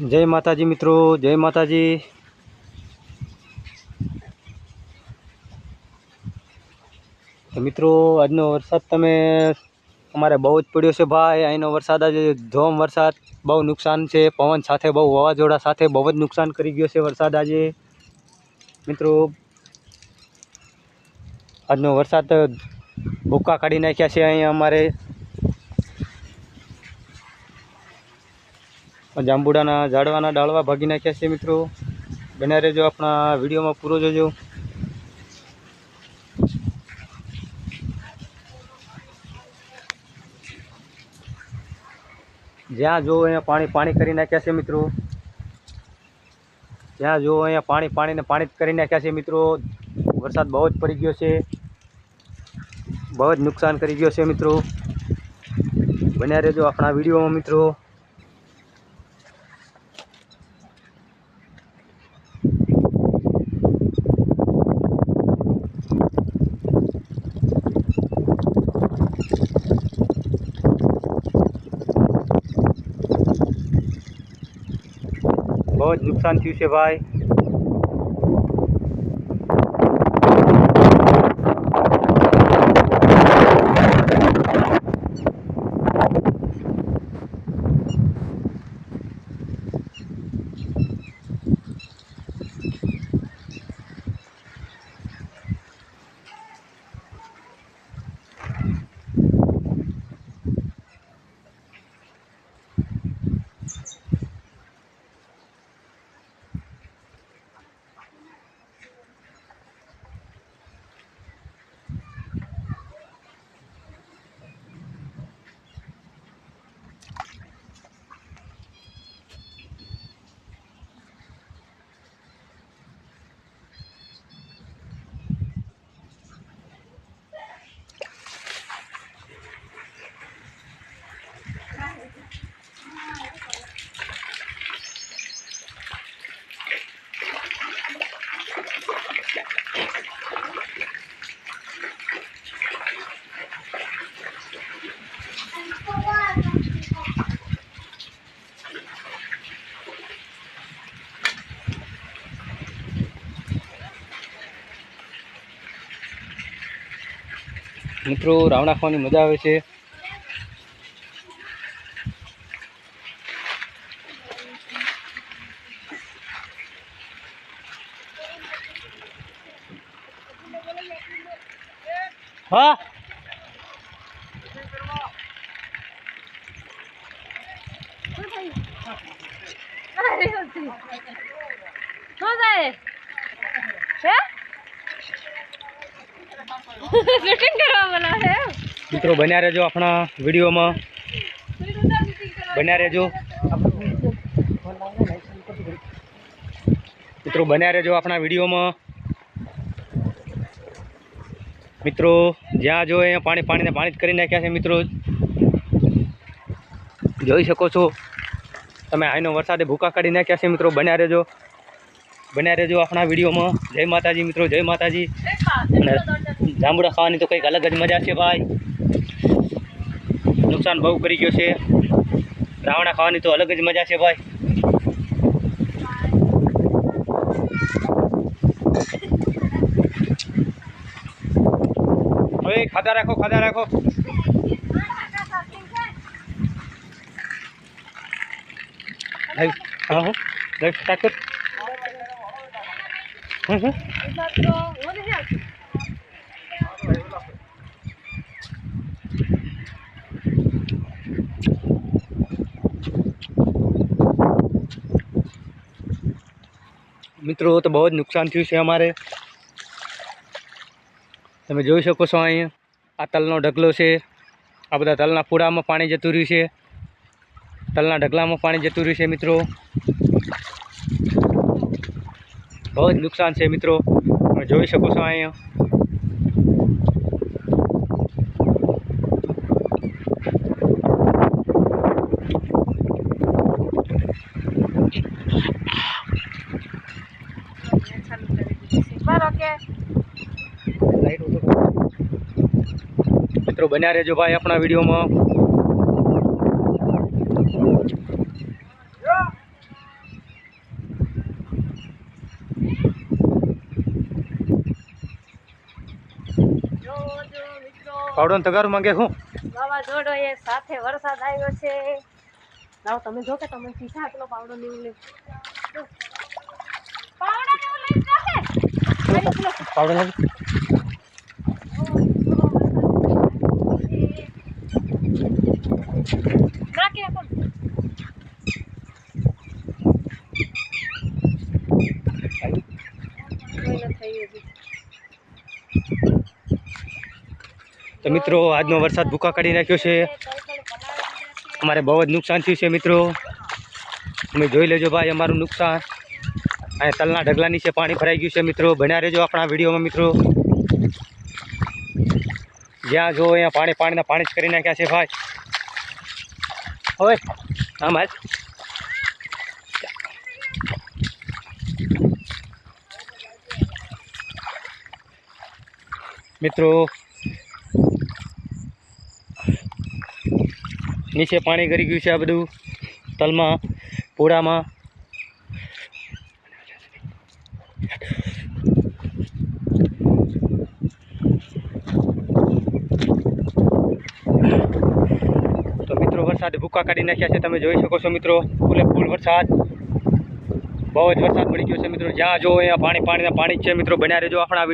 जय माताजी मित्रों, जय माताजी। तो मित्रों આજનો વરસાદ તમે અમારે બહુ જ પડ્યો છે ભાઈ। અહીંનો વરસાદ આજે ધોમ વરસાદ, બહુ નુકસાન છે। પવન સાથે બહુ વાવાઝોડા સાથે બહુ જ નુકસાન કરી ગયો છે વરસાદ આજે મિત્રો। આજનો વરસાદ ભૂક્કા કાઢી નાખ્યા છે અહીંયા અમારે। જાંબુડાના ઝાડવાના ડાળવા ભાગી નાખ્યા છે મિત્રો। બન્યા રહેજો આપણા વિડીયોમાં પૂરો જોજો। જ્યાં જો અહીંયા પાણી પાણી કરી નાખ્યા છે મિત્રો। જ્યાં જો અહીંયા પાણી પાણી ને પાણી કરી નાખ્યા છે મિત્રો। વરસાદ બહુ જ પડી ગયો છે, બહુ જ નુકસાન કરી ગયો છે મિત્રો। બન્યા રહેજો આપણા વિડીયોમાં મિત્રો। बहुत नुकसान थयु छे भाई। મિત્રો રાવણા ખાવાની મજા આવે છે। હા शूटिंग करवा वाला है मित्रों। बन्या रहेजो अपना वीडियो में, बन्या रहेजो मित्रों, बन्या रहेजो अपना वीडियो में मित्रों। ज्यां जो अहीं पाणी पाणी ने पाणी ज करी नाख्या छे मित्रों। जोई शको छो तमे आईनो वरसादे भूका काढी नाख्या छे मित्रों। बन्या रहेजो अपना वीडियो में। जय माताजी मित्रों, जय माताजी। जांबुड़ा खावानी तो कंईक अलग ज मजा छे भाई। नुकसान बहु करी गयो छे। रावणा खावानी तो अलग ज मजा छे भाई। હવે ખાધા રાખો, ખાધા રાખો। हाँ हाँ लाइफ स्टार्ट कर। मित्रों तो बहुत नुकसान थयु छे अमारे। તમે જોઈ શકો છો અહીં આ તલનો ઢગલો છે। આ બધા તલના પૂડામાં પાણી જતું રહ્યું છે, તલના ઢગલામાં પાણી જતું રહ્યું છે મિત્રો। બહુ જ નુકસાન છે મિત્રો। તમે જોઈ શકો છો અહીંયા। मित्रों बन्या रहेजो भाई अपना वीडियो में। પાવડો ને તગારું માંગે શું વાવાઝોડો એ સાથે વરસાદ આવ્યો છે. લાવો તમે જો કે તમે સીધા આટલો પાવડો ને એવું લે. પાવડો ને એવું લઈ જાહે. પાવડો લાવી નાખી આપો. તો મિત્રો આજનો વરસાદ ભૂકા કાઢી નાખ્યો છે. અમારે બહુ જ નુકસાન થયું છે મિત્રો. તમે જોઈ લેજો ભાઈ અમારું નુકસાન. અહીંયા તલના ઢગલા નીચે પાણી ભરાઈ ગયું છે મિત્રો. બન્યા રહેજો આપણા વિડીયોમાં મિત્રો. જ્યાં જો અહીંયા પાણીના પાણી જ કરી નાખ્યા છે ભાઈ. હોય આમ હાલ મિત્રો. નીચે પાણી કરી ગયું છે આ બધું તલમાં પૂળામાં. તો મિત્રો વરસાદ ભૂકા કાઢી નાખ્યા છે. તમે જોઈ શકો છો મિત્રો ફૂલે ફૂલ વરસાદ. બહુ જ વરસાદ પડી ગયો છે મિત્રો. જ્યાં જો અહીંયા પાણીના પાણી જ છે મિત્રો. બન્યા રહેજો આપણા વિડીયો.